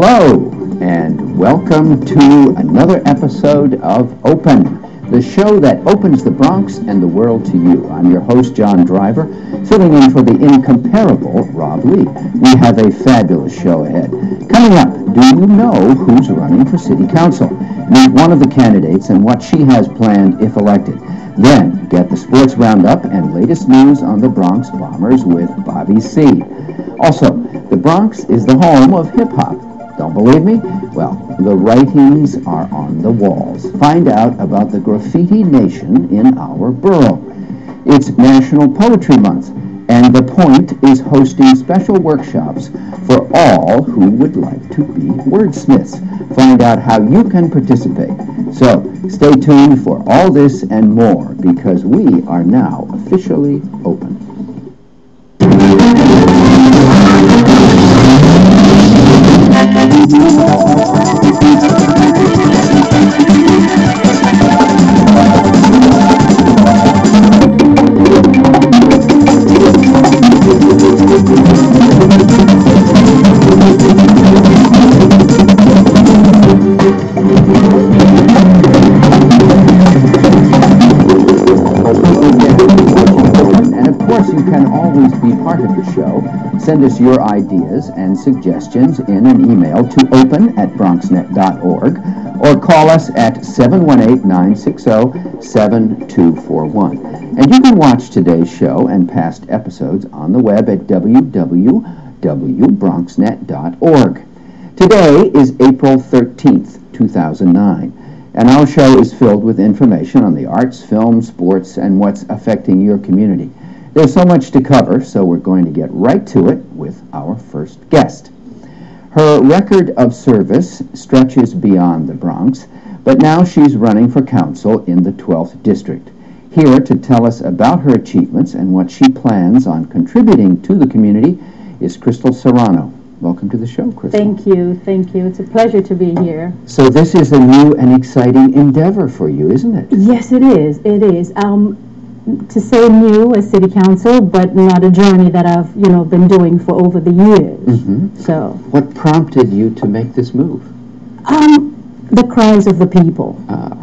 Hello, and welcome to another episode of Open, the show that opens the Bronx and the world to you. I'm your host, John Driver, filling in for the incomparable Rob Lee. We have a fabulous show ahead. Coming up, do you know who's running for City Council? Meet one of the candidates and what she has planned if elected. Then, get the sports roundup and latest news on the Bronx Bombers with Bobby C. Also, the Bronx is the home of hip-hop. Don't believe me? Well, the writings are on the walls. Find out about the graffiti nation in our borough. It's National Poetry Month, and the Point is hosting special workshops for all who would like to be wordsmiths. Find out how you can participate. So, stay tuned for all this and more, because we are now officially open. Send us your ideas and suggestions in an email to open@bronxnet.org or call us at 718-960-7241. And you can watch today's show and past episodes on the web at www.bronxnet.org. Today is April 13th, 2009, and our show is filled with information on the arts, film, sports, and what's affecting your community. There's so much to cover, so we're going to get right to it with our first guest. Her record of service stretches beyond the Bronx, but now she's running for council in the 12th District. Here to tell us about her achievements and what she plans on contributing to the community is Kyrstal Serrano. Welcome to the show, Kyrstal. Thank you. It's a pleasure to be here. So this is a new and exciting endeavor for you, isn't it? Yes, it is. To say new as city council, but not a journey that I've, been doing for over the years. Mm-hmm. So, what prompted you to make this move? The cries of the people.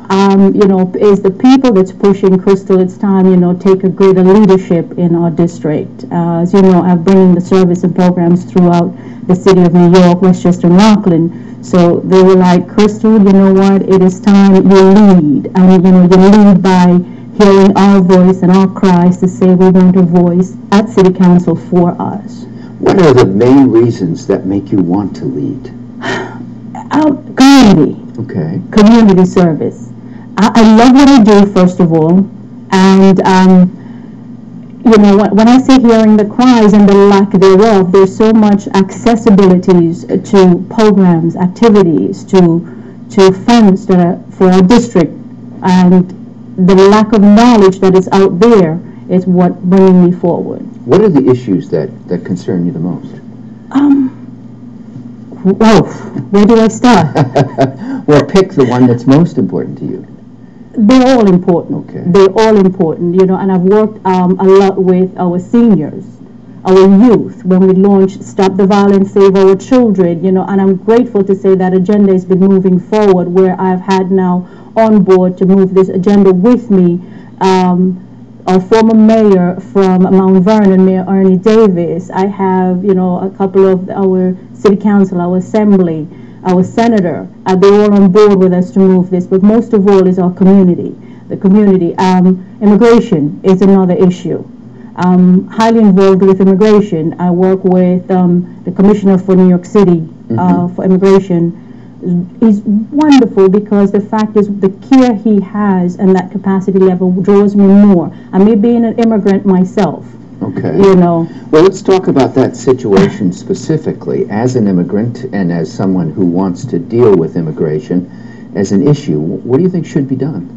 It's the people that's pushing Kyrstal. It's time, take a greater leadership in our district. As you know, I'm bringing the service and programs throughout the city of New York, Westchester, and Rockland. So they were like, Kyrstal, you know what? It is time you lead. And, you lead by hearing our voice and our cries to say we want a voice at City Council for us. What are the main reasons that make you want to lead? Community. Okay. Community service. I love what I do, first of all. And, when I say hearing the cries and the lack thereof, there's so much accessibilities to programs, activities, to funds that are for our district. And the lack of knowledge that is out there is what bringing me forward. What are the issues that concern you the most? Where do I start? Well, pick the one that's most important to you. They're all important. Okay. They're all important, and I've worked a lot with our seniors, our youth, when we launched Stop the Violence, Save Our Children, and I'm grateful to say that agenda has been moving forward, where I've had now on board to move this agenda with me. Our former mayor from Mount Vernon, Mayor Ernie Davis. I have, a couple of our city council, our assembly, our senator. They're all on board with us to move this, but most of all is our community. The community. Immigration is another issue. I'm highly involved with immigration. I work with the Commissioner for New York City for immigration. Is wonderful, because the fact is the care he has and that capacity level draws me more. I may be an immigrant myself. Okay. Well, let's talk about that situation specifically as an immigrant and as someone who wants to deal with immigration as an issue. What do you think should be done?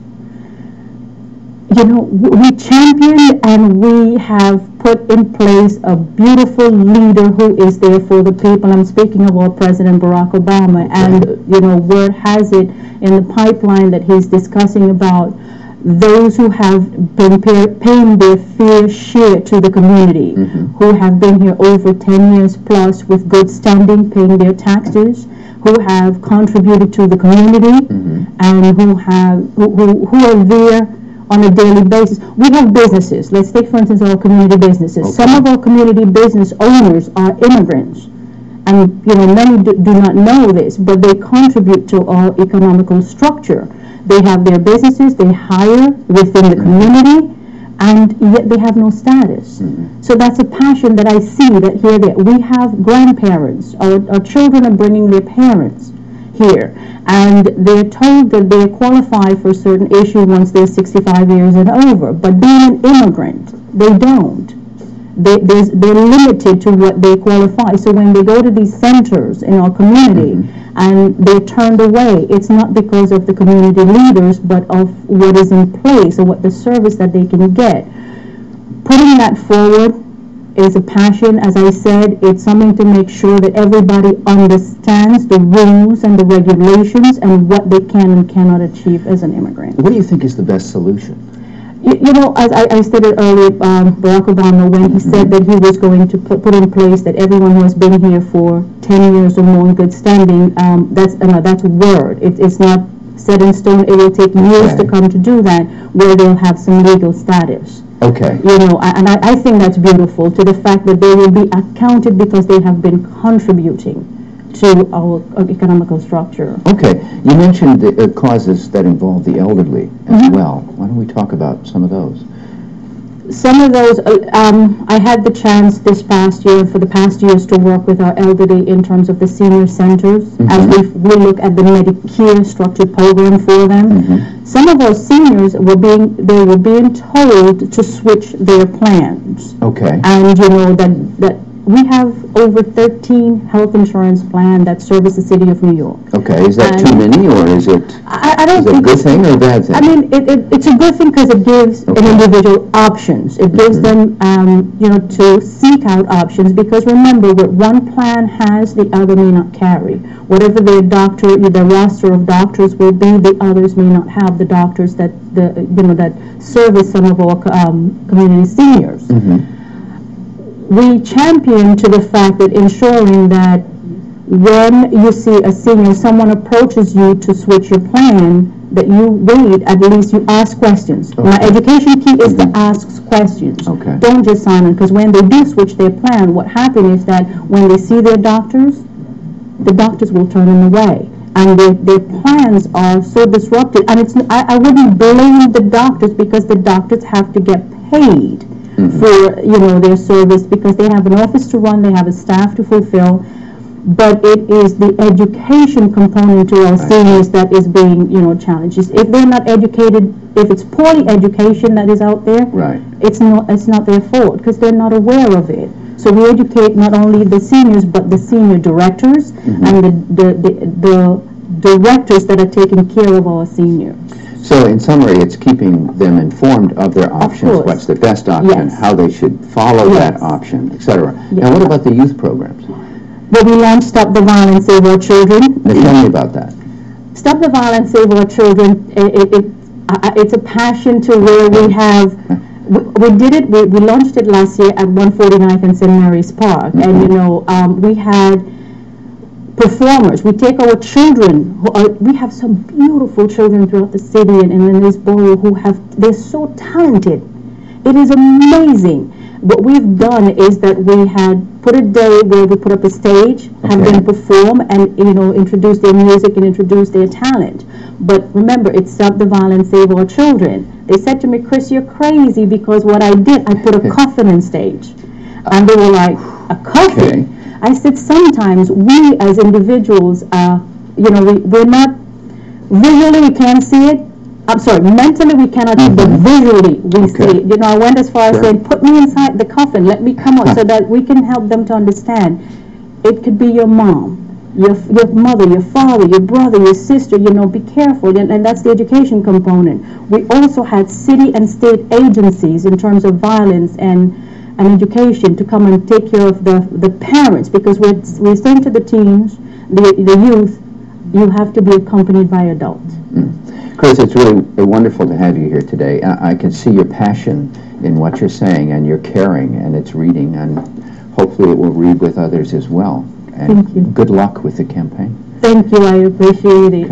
We championed and we have put in place a beautiful leader who is there for the people. I'm speaking of our President Barack Obama, and word has it in the pipeline that he's discussing about those who have been paying their fair share to the community, who have been here over 10 years plus with good standing, paying their taxes, who have contributed to the community, and who are there on a daily basis. We have businesses. Let's take, for instance, our community businesses. Okay. Some of our community business owners are immigrants. And, many do not know this, but they contribute to our economical structure. They have their businesses, they hire within the community, and yet they have no status. So that's a passion that I see that here that we have grandparents. Our children are bringing their parents here, and they're told that they qualify for a certain issue once they're 65 years and over. But being an immigrant, they don't. They're limited to what they qualify. So when they go to these centers in our community and they're turned away, it's not because of the community leaders, but of what is in place or what the service that they can get. Putting that forward is a passion. As I said, it's something to make sure that everybody understands the rules and the regulations and what they can and cannot achieve as an immigrant. What do you think is the best solution? As I stated earlier, Barack Obama, when he said that he was going to put in place that everyone who has been here for 10 years or more in good standing, that's a word. It's not set in stone. It will take years to come to do that, where they'll have some legal status. Okay. And I think that's beautiful, to the fact that they will be accounted because they have been contributing to our economical structure. Okay. You mentioned the causes that involve the elderly as well. Why don't we talk about some of those? Some of those, I had the chance this past year, for the past years, to work with our elderly in terms of the senior centers, as we look at the Medicare structured program for them. Some of our seniors were being told to switch their plans. Okay. And that we have over 13 health insurance plans that service the city of New York. Okay, is that too many, or is it a good thing or a bad thing? I mean, it's a good thing because it gives an individual options. It gives them, to seek out options, because remember, what one plan has, the other may not carry. Whatever their roster of doctors will be, the others may not have the doctors that that service some of our community seniors. We champion to the fact that ensuring that when you see a senior, someone approaches you to switch your plan, that you wait, at least you ask questions. My education key is to ask questions. Don't just sign on, because when they do switch their plan, what happens is that when they see their doctors, the doctors will turn them away. And their plans are so disrupted. And I wouldn't blame the doctors, because the doctors have to get paid for their service, because they have an office to run, they have a staff to fulfill, but it is the education component to our seniors that is being challenged. If they're not educated, if it's poorly education that is out there, it's not their fault, because they're not aware of it. So we educate not only the seniors, but the senior directors and the directors that are taking care of our seniors. So in summary, it's keeping them informed of their options, what's the best option, how they should follow that option, etc. Now, what about the youth programs? Well, we launched Stop the Violence, Save Our Children. Now, tell me about that. Stop the Violence, Save Our Children, it's a passion to where we have, we did it, we launched it last year at 149th and St. Mary's Park, and we had performers. We take our children, we have some beautiful children throughout the city and in this borough they're so talented. It is amazing. What we've done is that we had put a day where we put up a stage, have them perform and introduce their music and introduce their talent. But remember, it's Stop the Violence, Save Our Children. They said to me, "Chris, you're crazy," because what I did, I put a coffin on stage. And they were like, "A coffin?" I said, sometimes we as individuals, we're not, visually we can't see it. I'm sorry, mentally we cannot see it, but visually we see it. I went as far as saying, put me inside the coffin, let me come out, so that we can help them to understand. It could be your mom, your mother, your father, your brother, your sister, be careful, and that's the education component. We also had city and state agencies in terms of violence and education to come and take care of the parents, because we're saying to the teens, the youth, you have to be accompanied by adults. Chris, it's really wonderful to have you here today. I can see your passion in what you're saying, and your caring, and it's reading, and hopefully it will read with others as well. And Thank you. Good luck with the campaign. Thank you. I appreciate it. Okay.